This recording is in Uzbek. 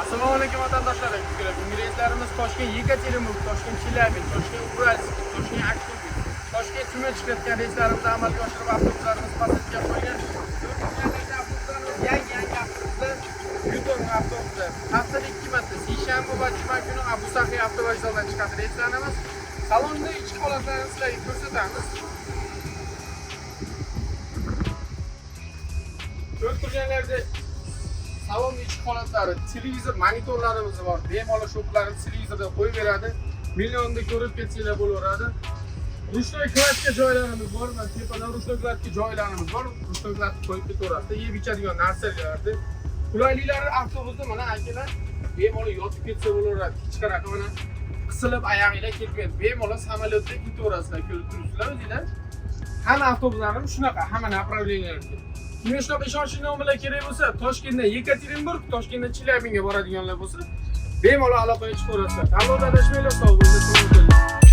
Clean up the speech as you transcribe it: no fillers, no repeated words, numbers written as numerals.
Assalomu alaykum vatandoshlar. Bugun reyslarimiz Toshkent Yekaterinburg, Toshkent Chelyabinsk, Toshkent Uralsk, Toshkent Aktober, Toshkent Tuman chiqayotgan reyslarimizni amalga oshirib avtobuslarimiz pasatga qo'ygan. Yangi avtobuslar, Yutong avtobuslar. Haftada 2 marta seshanba va juma kuni Abu Sahiy avtovokzaldan chiqadi reyslarimiz. Salonda ichki holatlarini sizlarga ko'rsatamiz. O'ttirganlarda salon ichki holatlari, televizor monitorlarimiz bor. Bemalol shoklarni televizorda qo'yib beradi. Millionda ko'rib ketsanglar bo'laveradi. Ruchnoy kladka joylarimiz bor. Mana tepadan ruchnoy kladka joylarimiz bor. Ruchnoy kladka qo'yib ketaveradi. Yeb ichadigan narsalarni. Qulaylilari avtobusda mana akalar bemalol yotib ketsa bo'laveradi. Hech qanaqa mana qisilib oyog'inglar ketmaydi. Bemalol samolyotda ketaverasizlar, ko'rib turibsizlar o'zinglar. Hamma avtobuslarimiz shunaqa, hamma направленияларga. Kimga shunaqa ishonchli nomerlar kerak bo'lsa, Toshkentdan Yekaterinburg, Toshkentdan Chelyabinskga boradiganlar bo'lsa, bemalol aloqaga chiqaverasizlar. Tanlovda adashmanglar, sog' bo'linglar.